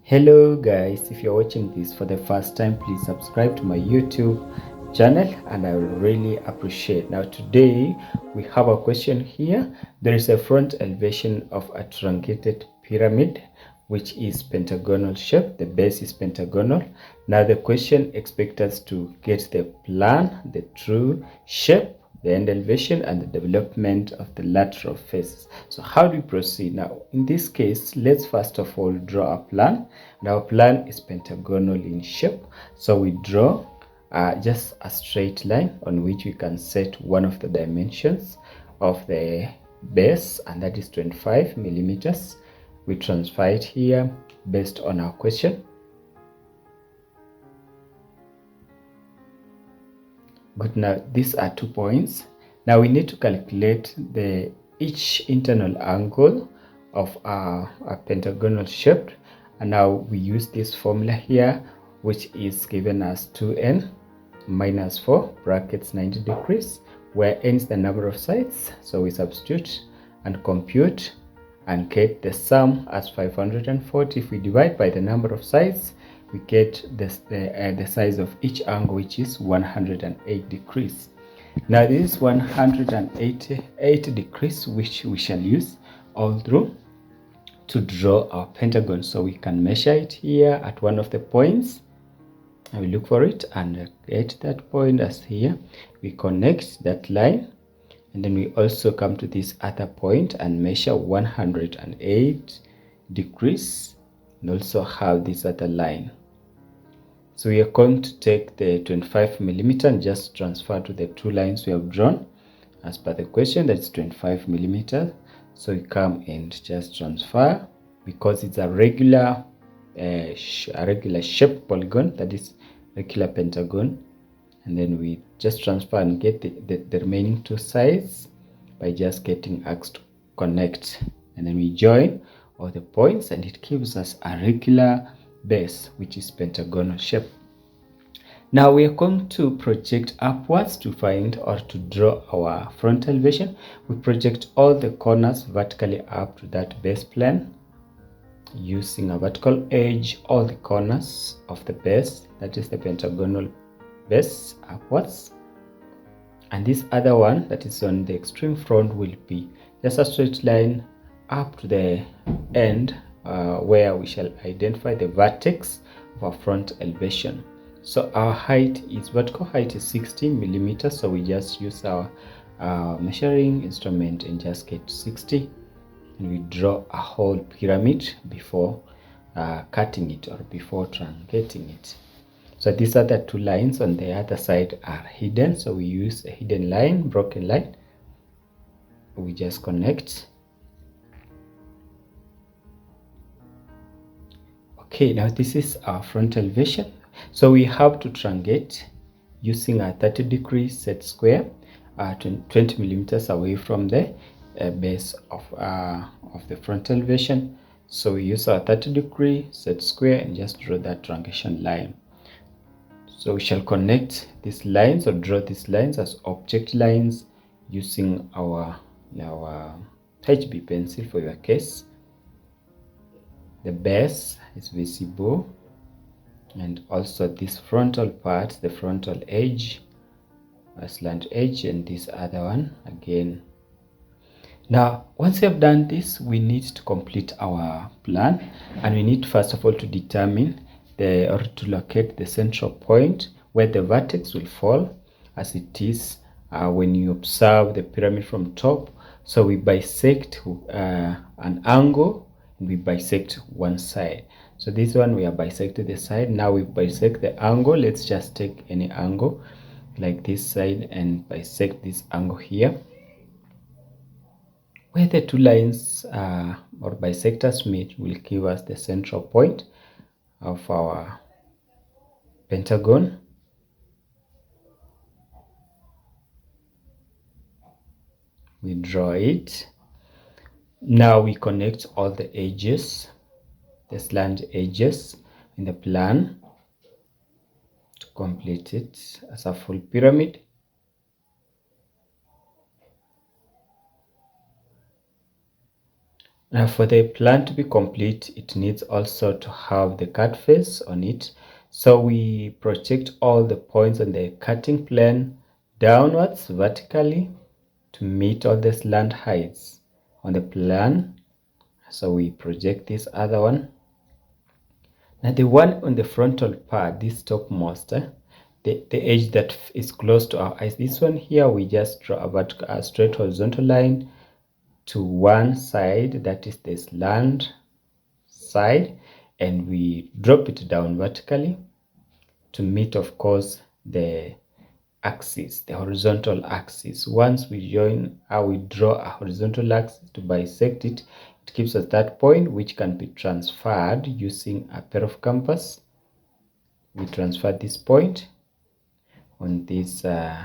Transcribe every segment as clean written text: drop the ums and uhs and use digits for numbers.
Hello guys, if you're watching this for the first time, please subscribe to my YouTube channel and I will really appreciate. Now today we have a question here. There is a front elevation of a truncated pyramid which is pentagonal shape. The base is pentagonal. Now the question expects us to get the plan, the true shape, the end elevation, and the development of the lateral faces. So how do we proceed? Now in this case, let's first of all draw a plan, and our plan is pentagonal in shape. So we draw just a straight line on which we can set one of the dimensions of the base, and that is 25 millimeters. We transfer it here based on our question. Good. Now these are 2 points. Now we need to calculate each internal angle of a pentagonal shape, and now we use this formula here, which is given as 2n minus 4 brackets 90 degrees, where n is the number of sides. So we substitute and compute and get the sum as 540. If we divide by the number of sides, we get the size of each angle, which is 108 degrees. Now this is 188 degrees, which we shall use all through to draw our pentagon. So we can measure it here at one of the points, and we look for it and get that point as here. We connect that line, and then we also come to this other point and measure 108 degrees, and also have this other line. So we are going to take the 25 millimeter and just transfer to the 2 lines we have drawn as per the question. That's 25 millimeters. So we come and just transfer, because it's a regular shape polygon, that is regular pentagon, and then we just transfer and get the remaining 2 sides by just getting X to connect, and then we join all the points, and it gives us a regular base, which is pentagonal shape. Now we are going to project upwards to find or to draw our front elevation. We project all the corners vertically up to that base plane using a vertical edge, all the corners of the base, that is the pentagonal base, upwards. And this other one that is on the extreme front will be just a straight line up to the end, where we shall identify the vertex of our front elevation. So our height is, vertical height is 60 millimeters. So we just use our measuring instrument and just get 60, and we draw a whole pyramid before cutting it or before truncating it. So these other 2 lines on the other side are hidden, so we use a hidden line, broken line. We just connect. Okay, now this is our front elevation. So we have to truncate using a 30 degree set square, 20 millimeters away from the base of the front elevation. So we use our 30 degree set square and just draw that truncation line. So we shall connect these lines or draw these lines as object lines using our HB pencil for your case. The base is visible, and also this frontal part, the frontal edge, a slant edge, and this other one again. Now once we have done this, we need to complete our plan, and we need first of all to determine or to locate the central point where the vertex will fall, as it is when you observe the pyramid from top. So we bisect an angle, and we bisect one side. So this one we have bisected the side. Now we bisect the angle. Let's just take any angle like this side and bisect this angle here, where the 2 lines or bisectors meet will give us the central point of our pentagon. We draw it. Now we connect all the edges, the slant edges in the plan to complete it as a full pyramid. Now for the plan to be complete, it needs also to have the cut face on it. So we project all the points on the cutting plane downwards vertically to meet all the slant heights on the plan. So we project this other one. Now the one on the frontal part, this topmost, the edge that is close to our eyes, this one here, we just draw a straight horizontal line to one side, that is the slant side, and we drop it down vertically to meet, of course, the axis, the horizontal axis. Once we draw a horizontal axis to bisect it, it gives us that point which can be transferred using a pair of compass. We transfer this point on this edge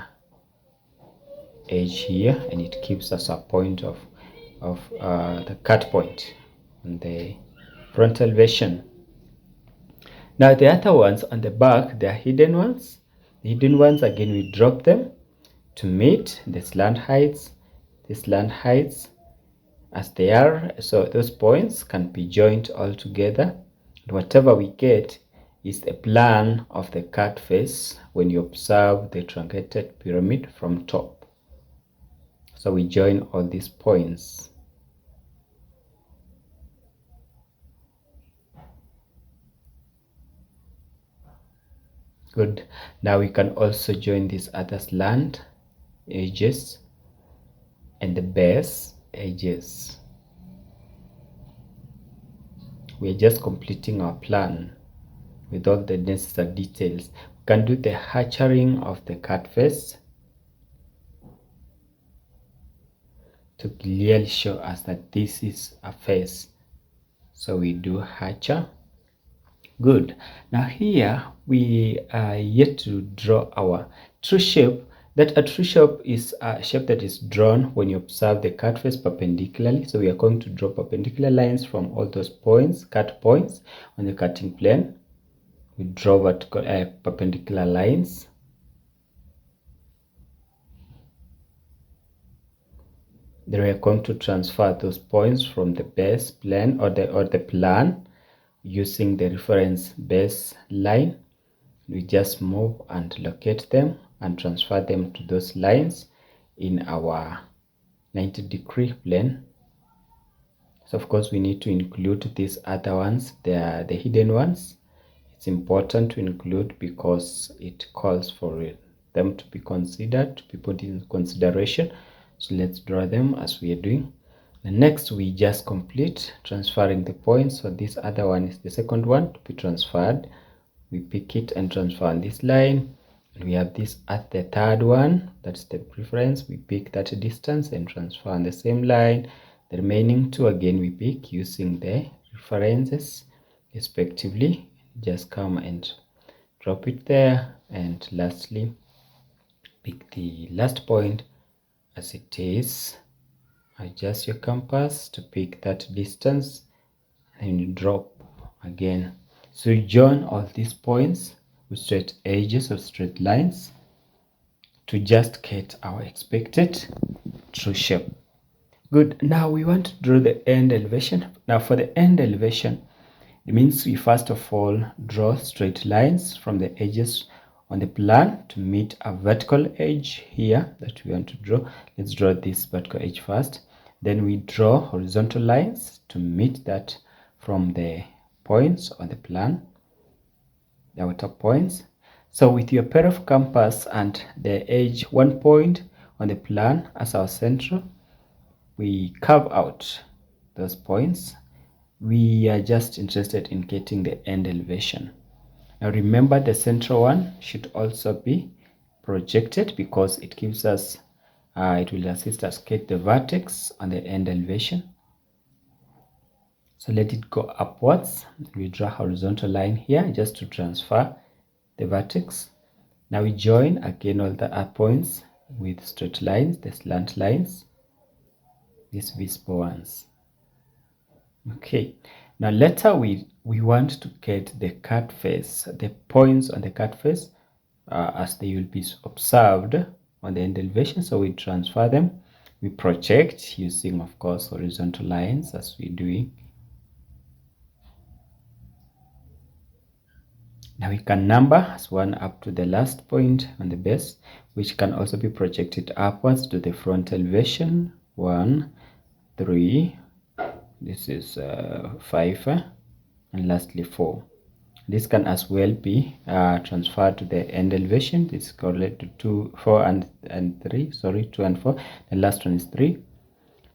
here, and it gives us a point of the cut point on the frontal version. Now the other ones on the back, they are hidden ones. The hidden ones, again, we drop them to meet the slant heights. The slant heights as they are, so those points can be joined all together. And whatever we get is the plan of the cut face when you observe the truncated pyramid from top. So we join all these points. Good. Now we can also join these other slant edges and the base edges. We are just completing our plan with all the necessary details. We can do the hatchering of the cut face to clearly show us that this is a face. So we do hatcher. Good. Now here we are yet to draw our true shape. That a true shape is a shape that is drawn when you observe the cut face perpendicularly. So we are going to draw perpendicular lines from all those points, cut points on the cutting plane. We draw vertical perpendicular lines. Then we are going to transfer those points from the base plane or the plan using the reference base line. We just move and locate them and transfer them to those lines in our 90-degree plane. So of course we need to include these other ones, the hidden ones. It's important to include because it calls for them to be considered, to be put in consideration. So let's draw them as we are doing. And next we just complete transferring the points. So this other one is the second one to be transferred. We pick it and transfer on this line, and we have this at the third one, that's the preference. We pick that distance and transfer on the same line. The remaining two, again, we pick using the references respectively. Just come and drop it there, and lastly pick the last point as it is. Adjust your compass to pick that distance and you drop again. So you join all these points with straight edges or straight lines to just get our expected true shape. Good. Now we want to draw the end elevation. Now for the end elevation, it means we first of all draw straight lines from the edges on the plan to meet a vertical edge here that we want to draw. Let's draw this vertical edge first. Then we draw horizontal lines to meet that from the points on the plan, the outer points. So with your pair of compass and the edge, one point on the plan as our center, we carve out those points. We are just interested in getting the end elevation. Now remember, the central one should also be projected because it gives us it will assist us get the vertex on the end elevation. So let it go upwards. We draw a horizontal line here just to transfer the vertex. Now we join again all the up points with straight lines, the slant lines, these visible ones. Okay, now later we want to get the cut face, the points on the cut face as they will be observed on the end elevation. So we transfer them we project using, of course, horizontal lines as we're doing. Now we can number as 1 up to the last point on the base, which can also be projected upwards to the front elevation. 1, 3, this is 5, and lastly 4. This can as well be transferred to the end elevation. This is correlated to 2, 4, and 3. Sorry, 2 and 4. The last one is 3.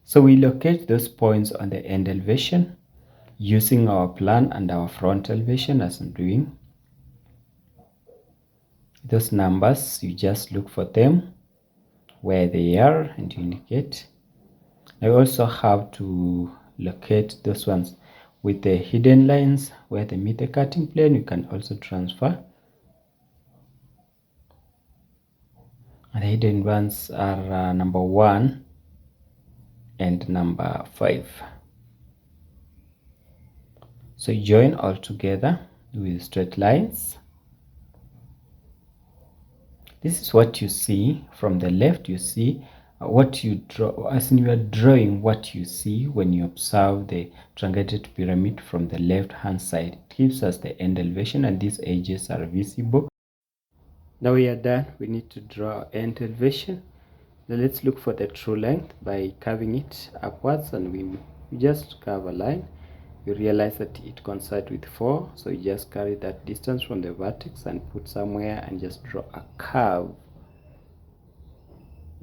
So we locate those points on the end elevation using our plan and our front elevation as I'm doing. Those numbers, you just look for them where they are and you indicate. I also have to locate those ones with the hidden lines where they meet the cutting plane. You can also transfer. And the hidden ones are number 1 and number 5. So join all together with straight lines. This is what you see from the left. You see what you draw, as in you are drawing what you see when you observe the truncated pyramid from the left hand side. It gives us the end elevation and these edges are visible. Now we are done. We need to draw end elevation. Now let's look for the true length by curving it upwards, and we just curve a line. You realize that it coincides with 4, so you just carry that distance from the vertex and put somewhere and just draw a curve.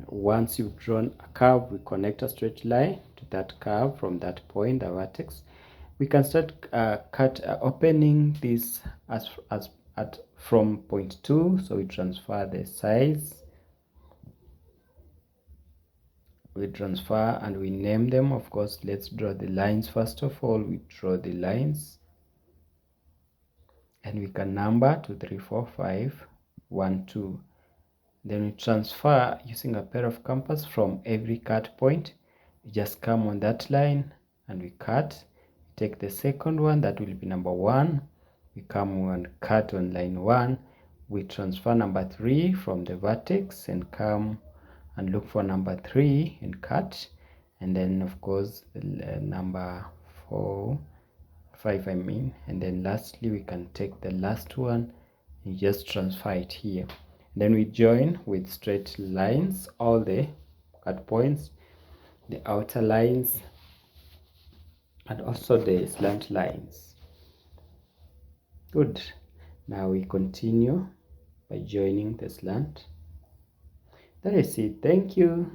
Once you've drawn a curve, we connect a straight line to that curve from that point, the vertex. We can start opening this from point 2, so we transfer the size. We transfer and we name them. Of course, let's draw the lines. First of all, we draw the lines and we can number 2, 3, 4, 5, 1, 2. Then we transfer using a pair of compass from every cut point. We just come on that line and we cut. Take the second one, that will be number 1. We come and cut on line 1. We transfer number 3 from the vertex and come and look for number 3 and cut. And then of course number 4, 5 I mean, and then lastly we can take the last one and just transfer it here. Then we join with straight lines all the cut points, the outer lines, and also the slant lines. Good. Now we continue by joining the slant. That is it. Thank you.